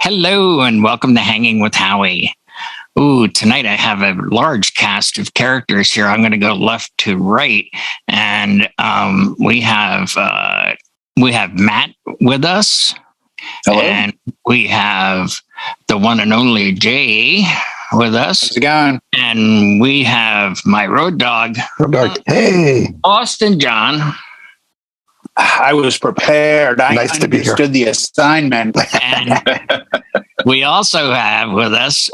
Hello and welcome to Hanging with Howie. Ooh, tonight I have a large cast of characters here. I'm going to go left to right, and we have Matt with us. Hello. And we have the one and only Jay with us. How's it going? And we have my road dog. Hey, Austin John. I was prepared. Nice to be here. Understood the assignment. And we also have with us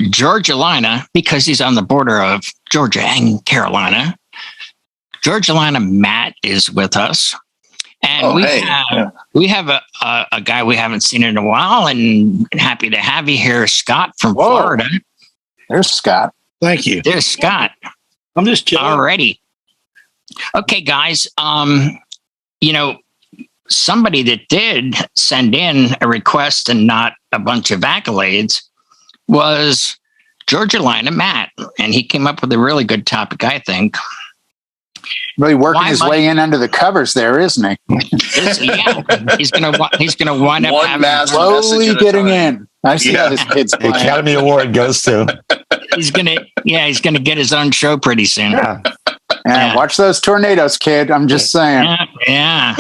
Georgia, because he's on the border of Georgia and Carolina. Georgia Matt is with us. And we have a guy we haven't seen in a while, and happy to have you here, Scott from Florida. There's Scott. Thank you. There's Scott. I'm just chilling. Alrighty. Okay, guys. Somebody that did send in a request and not a bunch of accolades was Georgia Matt, and he came up with a really good topic, I think. Really working his way in under the covers there, isn't he? He's gonna wind up having slowly getting in. I see how this kid's playing. Academy Award goes to. He's gonna get his own show pretty soon. Yeah. Watch those tornadoes, kid. I'm just saying. Yeah.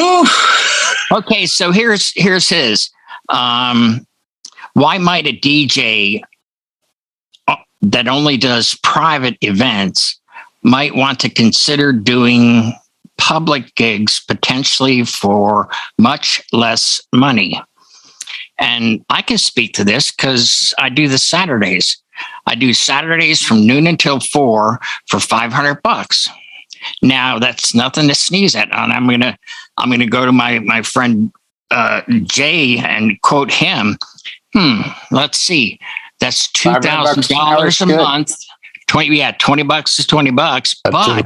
Okay, so here's his. Why might a DJ that only does private events might want to consider doing public gigs potentially for much less money? And I can speak to this because I do the Saturdays. I do Saturdays from noon until 4 for $500. Now that's nothing to sneeze at. And I'm gonna go to my friend Jay and quote him. Let's see. That's $2,000 a month. $20 is $20, but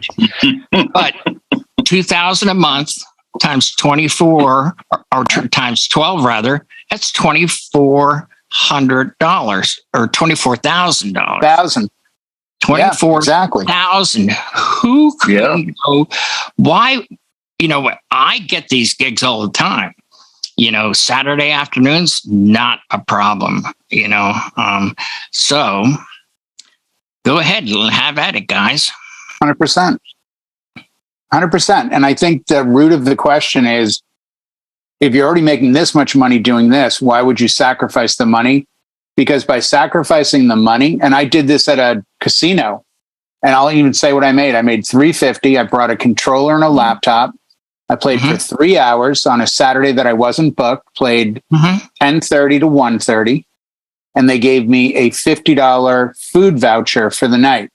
$2,000 a month times 24 or times 12 rather, that's $2,400 or $24,000. 24,000. Who can go? Why? I get these gigs all the time. Saturday afternoons, not a problem. So go ahead and have at it, guys. 100%. 100%. And I think the root of the question is, if you're already making this much money doing this, why would you sacrifice the money? Because by sacrificing the money, and I did this at a casino, and I'll even say what I made. I made $350. I brought a controller and a laptop. I played for 3 hours on a Saturday that I wasn't booked, played 10:30 to 1:30. And they gave me a $50 food voucher for the night.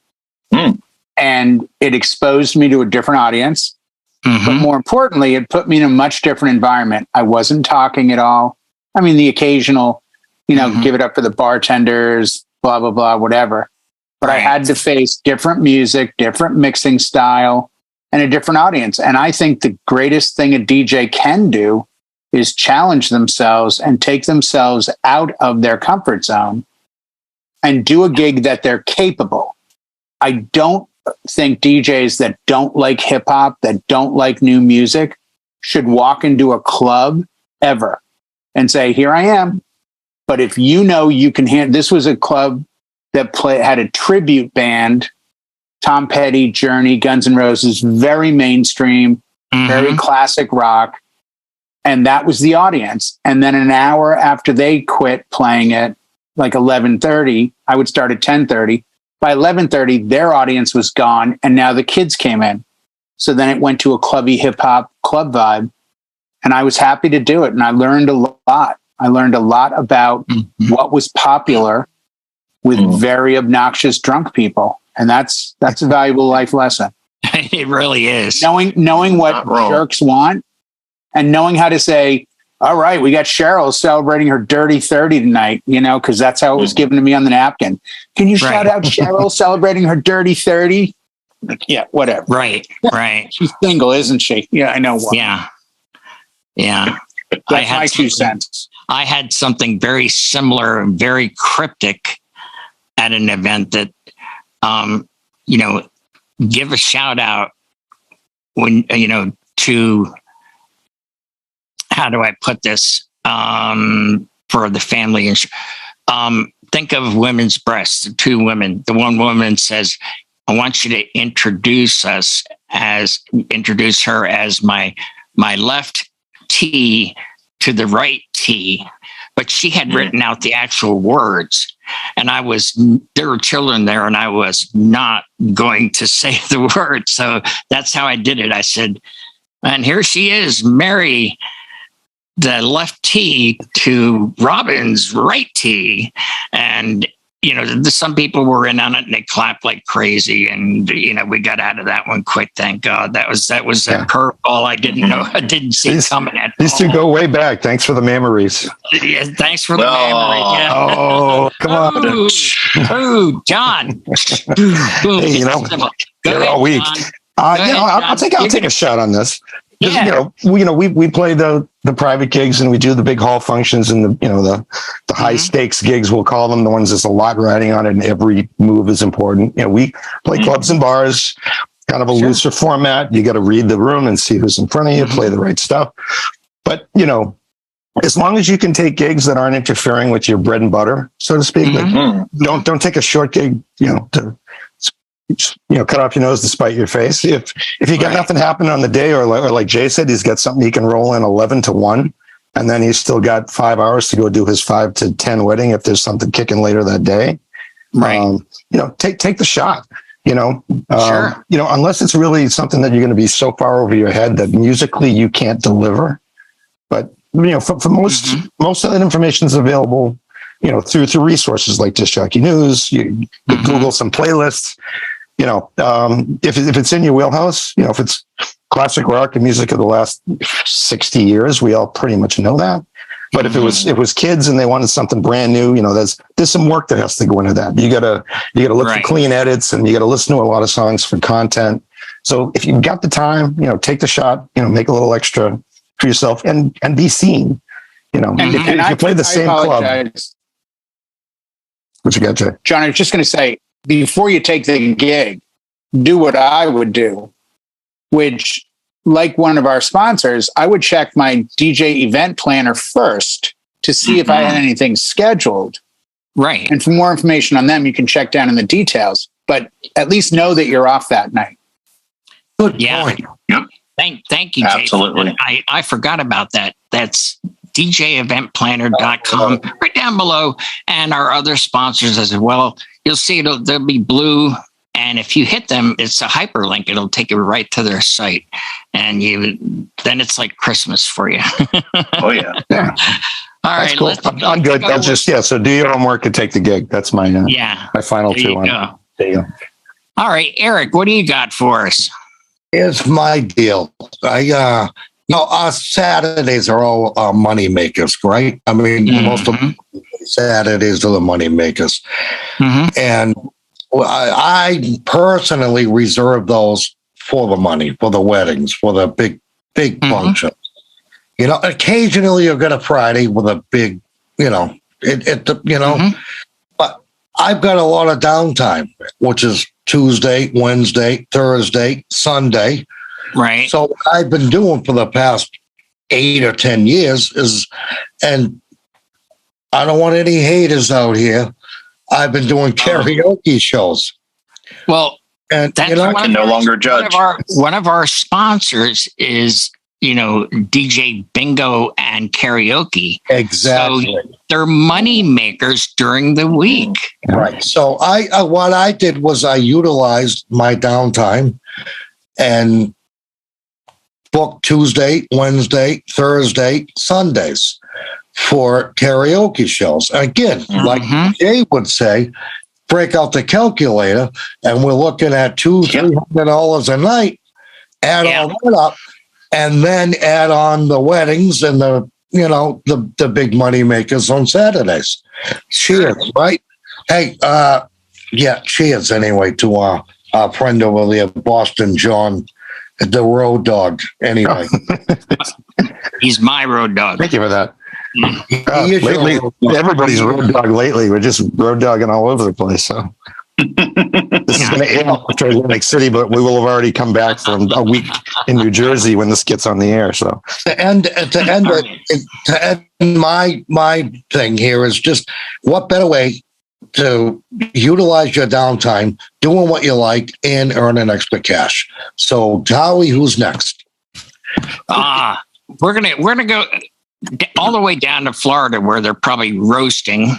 And it exposed me to a different audience. But more importantly, it put me in a much different environment. I wasn't talking at all. I mean, the occasional, give it up for the bartenders, blah, blah, blah, whatever. But I had to face different music, different mixing style, and a different audience. And I think the greatest thing a DJ can do is challenge themselves and take themselves out of their comfort zone and do a gig that they're capable. I don't think DJs that don't like hip hop, that don't like new music, should walk into a club ever and say, here I am. But if you can this was a club that had a tribute band, Tom Petty, Journey, Guns N' Roses, very mainstream, very classic rock. And that was the audience. And then an hour after they quit playing it, like 11:30, I would start at 10:30. By 11:30, their audience was gone. And now the kids came in. So then it went to a clubby hip hop club vibe. And I was happy to do it. And I learned a lot. I learned a lot about what was popular with very obnoxious drunk people. And that's a valuable life lesson. It really is. Knowing what jerks want. And knowing how to say, all right, we got Cheryl celebrating her dirty 30 tonight, because that's how it was given to me on the napkin. Can you shout out Cheryl celebrating her dirty 30? Like, yeah, whatever. Right. She's single, isn't she? Yeah, I know. What. Yeah. That's my 2 cents. I had something very similar and very cryptic at an event that, give a shout out when, to, how do I put this? for the family. Think of women's breasts, the two women. The one woman says, I want you to introduce her as my left T to the right T. But she had written out the actual words. And there were children there, and I was not going to say the word. So that's how I did it. I said, and here she is, Mary, the left T to Robin's right T. And, some people were in on it and they clapped like crazy. And, we got out of that one quick. Thank God. That was a curveball I didn't know. I didn't see coming at all. These two go way back. Thanks for the memories. Yeah, thanks for the memory. Yeah. Oh, come on. Ooh, John. Hey, they're all weak. I'll take a shot on this. Yeah. We play the private gigs and we do the big hall functions and the high stakes gigs, we'll call them, the ones there's a lot riding on it and every move is important. We play clubs and bars, kind of a looser format. You got to read the room and see who's in front of you, play the right stuff. But, as long as you can take gigs that aren't interfering with your bread and butter, so to speak, don't take a short gig, to cut off your nose to spite your face. If you got nothing happening on the day, or like Jay said, he's got something he can roll in 11 to 1, and then he's still got 5 hours to go do his 5 to 10 wedding if there's something kicking later that day. Right. Take the shot. Sure. Unless it's really something that you're going to be so far over your head that musically you can't deliver. But for most of that information is available, through resources like Disc Jockey News. You Google some playlists. If it's in your wheelhouse, if it's classic rock and music of the last 60 years, we all pretty much know that. But if it was kids and they wanted something brand new, there's some work that has to go into that. You gotta look for clean edits, and you gotta listen to a lot of songs for content. So if you've got the time, take the shot, make a little extra for yourself and be seen. If you play the same club. What you got, Jay? John, I was just going to say, before you take the gig, do what I would do, which, like one of our sponsors, I would check my DJ event planner first to see if I had anything scheduled. Right. And for more information on them, you can check down in the details, but at least know that you're off that night. Good point. Yep. Thank you, Jay. Absolutely. I forgot about that. That's djeventplanner.com right down below, and our other sponsors as well. You'll see they'll be blue, and if you hit them, it's a hyperlink. It'll take you right to their site, and then it's like Christmas for you. Oh yeah. All right, cool. I'm good. I'll so do your homework and take the gig. That's my my final two on. There you go. All right, Eric, what do you got for us? Here's my deal. Our Saturdays are all money makers, right? I mean, most of Saturdays are the money makers. And I personally reserve those for the money, for the weddings, for the big functions. Occasionally you'll get a Friday with a big, but I've got a lot of downtime, which is Tuesday, Wednesday, Thursday, Sunday. Right. So what I've been doing for the past 8 or 10 years is, and I don't want any haters out here, I've been doing karaoke shows. Well, and I can no longer judge. One of our sponsors is, DJ Bingo and Karaoke. Exactly. So they're money makers during the week. Right. So what I did was I utilized my downtime and booked Tuesday, Wednesday, Thursday, Sundays for karaoke shows. Again, like Jay would say, break out the calculator, and we're looking at $200-$300 a night. Add all that up, and then add on the weddings and the big money makers on Saturdays. Cheers, right? Hey, cheers anyway to our friend over there, Boston John, the road dog. Anyway, he's my road dog. Thank you for that. Lately, everybody's road dog lately. We're just road dogging all over the place. So This is going to air after Atlantic City, but we will have already come back from a week in New Jersey when this gets on the air. So to end my thing here is just what better way to utilize your downtime doing what you like and earning extra cash. So Howie, who's next? We're gonna go all the way down to Florida where they're probably roasting.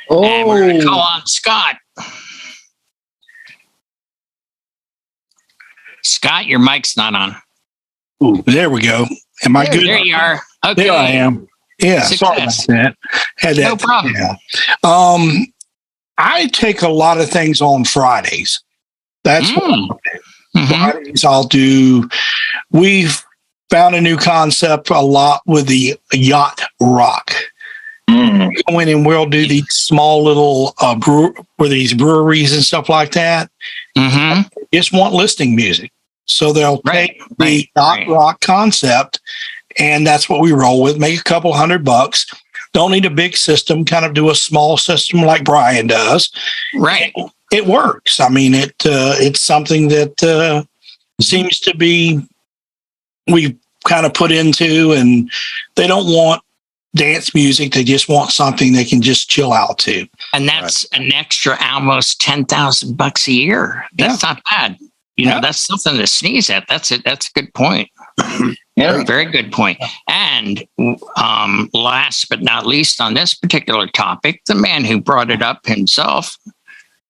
And we're gonna call on Scott. Scott, your mic's not on. Ooh, there we go. Am I good? There you are. Okay. There I am. Yeah, Success. sorry about that. Had that. No problem. Yeah. I take a lot of things on Fridays. That's what I do. Fridays I'll do. We've found a new concept a lot with the yacht rock. Go in and we'll do these small little where these breweries and stuff like that. Just want listening music. So they'll take the yacht rock concept, and that's what we roll with. Make a couple $100. Don't need a big system. Kind of do a small system like Brian does. Right. It works. I mean, it's something that seems to be we've kind of put into, and they don't want dance music. They just want something they can just chill out to. And that's an extra almost $10,000 a year. That's not bad. You know, that's something to sneeze at. That's it. That's a good point. Very good point. And last but not least on this particular topic, the man who brought it up himself,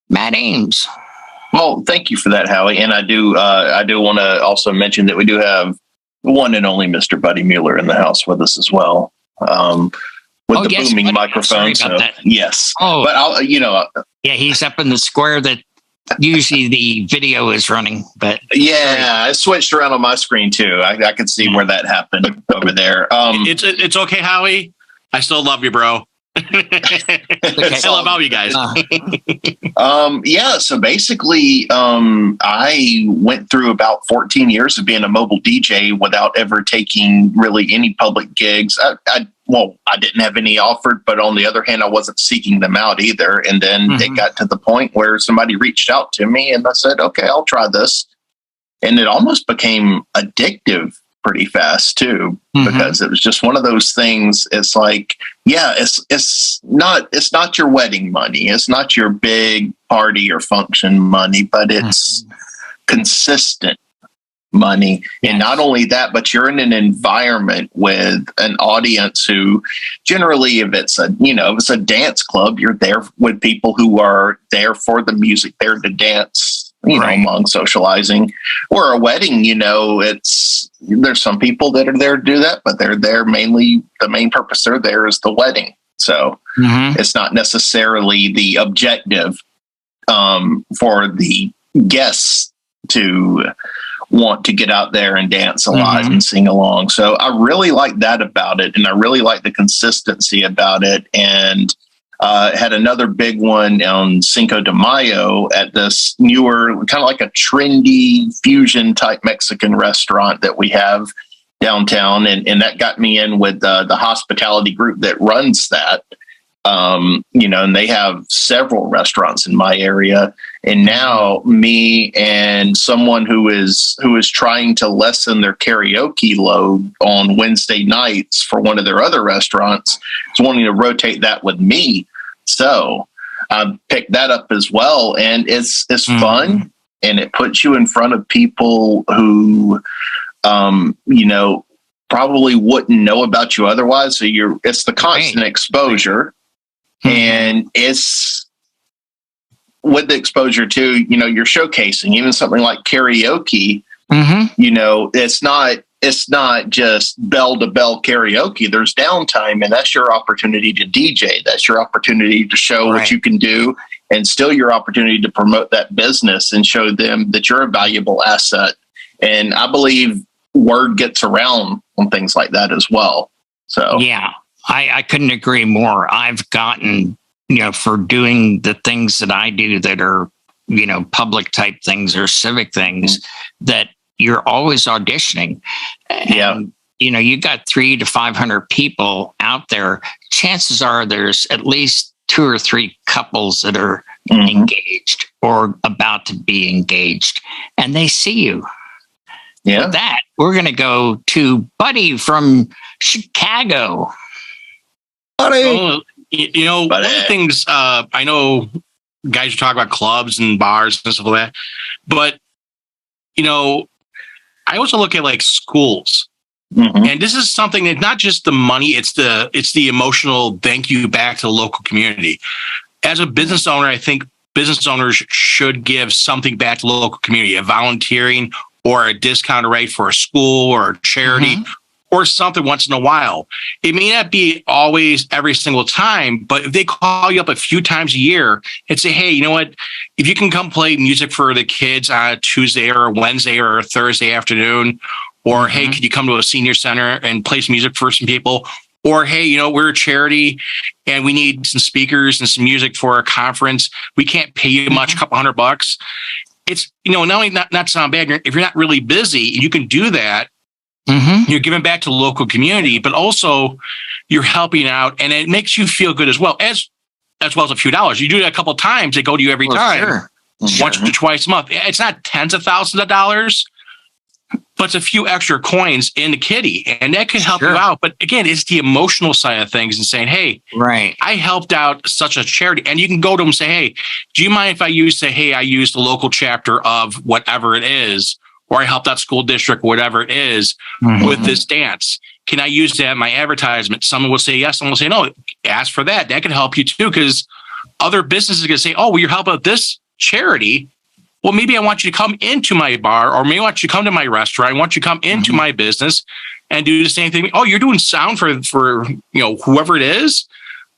Matt Ames. Well, thank you for that, Howie. And I do want to also mention that we do have one and only Mr. Buddy Mueller in the house with us as well. With the booming microphone. So, yes. But I'll, he's up in the square that usually the video is running, but I switched around on my screen too. I could see where that happened over there. It's okay, Howie. I still love you, bro. I love all you guys. So basically, I went through about 14 years of being a mobile DJ without ever taking really any public gigs. I didn't have any offered, but on the other hand, I wasn't seeking them out either. And then it got to the point where somebody reached out to me and I said, okay, I'll try this. And it almost became addictive pretty fast too, because it was just one of those things. It's like, it's not your wedding money. It's not your big party or function money, but it's consistent money. And not only that, but you're in an environment with an audience who generally, if it's a dance club, you're there with people who are there for the music, there to dance, among socializing. Or a wedding, there's some people that are there to do that, but they're there mainly, the main purpose they're there is the wedding. So it's not necessarily the objective for the guests to want to get out there and dance alive and sing along. So I really like that about it. And I really like the consistency about it. And had another big one on Cinco de Mayo at this newer, kind of like a trendy fusion type Mexican restaurant that we have downtown. And that got me in with the hospitality group that runs that. And they have several restaurants in my area. And now me and someone who is trying to lessen their karaoke load on Wednesday nights for one of their other restaurants is wanting to rotate that with me. So I picked that up as well. And it's fun, and it puts you in front of people who, probably wouldn't know about you otherwise. So it's the constant exposure. And it's with the exposure too, you're showcasing even something like karaoke, it's not just bell to bell karaoke. There's downtime, and that's your opportunity to DJ. That's your opportunity to show what you can do, and still your opportunity to promote that business and show them that you're a valuable asset. And I believe word gets around on things like that as well. So, I couldn't agree more. I've gotten, for doing the things that I do that are, public type things or civic things, that you're always auditioning. And, you got 300 to 500 people out there. Chances are there's at least 2 or 3 couples that are engaged or about to be engaged, and they see you. Yeah. With that, we're going to go to Buddy from Chicago. Buddy. Well, one of the things I know guys are talking about clubs and bars and stuff like that, but I also look at like schools. And this is something that not just the money, it's the emotional thank you back to the local community. As a business owner, I think business owners should give something back to the local community, a volunteering or a discounted rate for a school or a charity or something once in a while. It may not be always every single time, but if they call you up a few times a year and say, hey, you know what, if you can come play music for the kids on a Tuesday or a Wednesday or a Thursday afternoon, or, hey, could you come to a senior center and play some music for some people? Or, hey, we're a charity and we need some speakers and some music for a conference. We can't pay you much, a couple $100. It's, not only not sound bad, if you're not really busy, you can do that. You're giving back to the local community, but also you're helping out, and it makes you feel good as well as a few dollars. You do it a couple of times, they go to you every time, once or twice a month. It's not tens of thousands of dollars, but it's a few extra coins in the kitty, and that can help you out. But again, it's the emotional side of things and saying, hey, I helped out such a charity. And you can go to them and say, hey, do you mind if I use the local chapter of whatever it is, or I helped out school district, whatever it is, with this dance. Can I use that in my advertisement? Someone will say yes, someone will say no. Ask for that. That can help you too, because other businesses are going to say, oh, well, you're helping out this charity. Well, maybe I want you to come into my bar, or maybe I want you to come to my restaurant. I want you to come into my business and do the same thing. Oh, you're doing sound for whoever it is.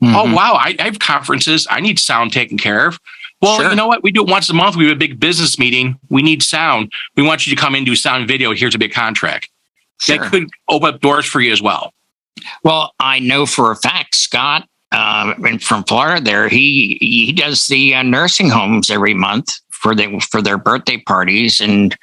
Oh, wow. I have conferences. I need sound taken care of. Well, you know what? We do it once a month. We have a big business meeting. We need sound. We want you to come in and do sound and video. Here's a big contract. That could open up doors for you as well. Well, I know for a fact, Scott, from Florida there, he does the nursing homes every month for their birthday parties, and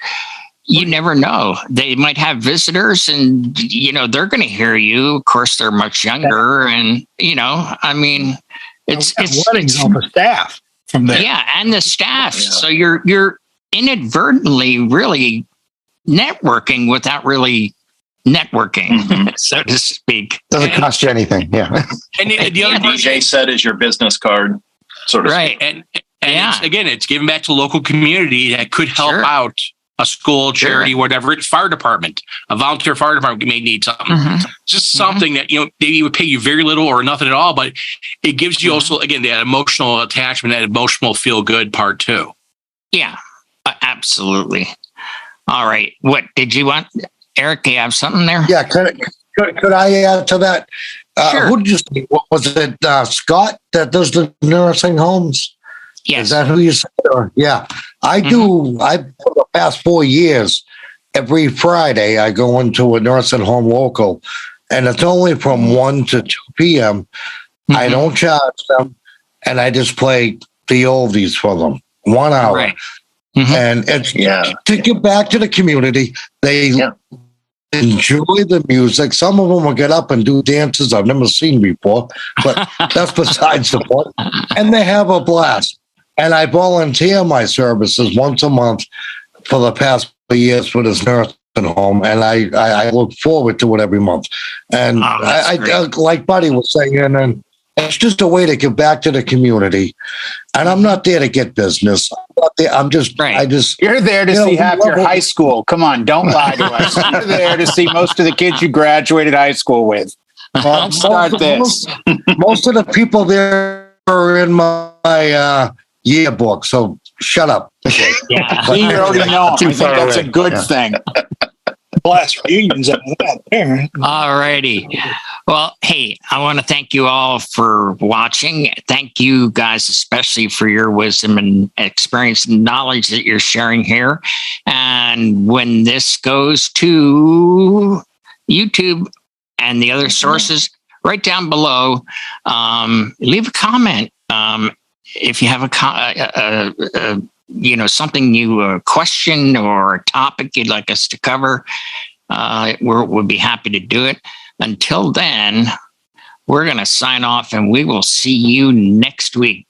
you never know, they might have visitors, and they're going to hear you. Of course, they're much younger, and it's weddings on the staff from there. Yeah, and the staff. Yeah. So you're inadvertently really networking without really networking, so to speak. Doesn't cost you anything. Yeah. And the other DJ said is your business card, sort of. Right. Speak. And it's giving back to the local community that could help out a school, charity, whatever. It's fire department, a volunteer fire department may need something. Just something that, maybe would pay you very little or nothing at all, but it gives you also, again, that emotional attachment, that emotional feel good part too. Yeah, absolutely. All right. What did you want? Eric, you have something there? Yeah. Could I add to that? Who did you say? What was it? Scott that does the nursing homes? Yes. Is that who you said? Yeah. I do. For the past 4 years, every Friday, I go into a nursing home local, and it's only from 1 to 2 p.m. I don't charge them, and I just play the oldies for them. 1 hour. Right. And it's to give back to the community. They enjoy the music. Some of them will get up and do dances I've never seen before, but that's besides the point. And they have a blast. And I volunteer my services once a month for the past 4 years for this nursing home, and I look forward to it every month. And I like Buddy was saying, and it's just a way to give back to the community. And I'm not there to get business. I'm just, You're there to see half your high school. Come on, don't lie to us. You're there to see most of the kids you graduated high school with. Don't start this. Most of the people there are in my yearbook, so shut up. Yeah. See, you already know. I think that's a good thing. Class reunions at that. All righty. Well, hey, I want to thank you all for watching. Thank you guys, especially for your wisdom and experience and knowledge that you're sharing here. And when this goes to YouTube and the other sources, right down below, leave a comment. If you have something you question or a topic you'd like us to cover, we'll be happy to do it. Until then, we're going to sign off, and we will see you next week.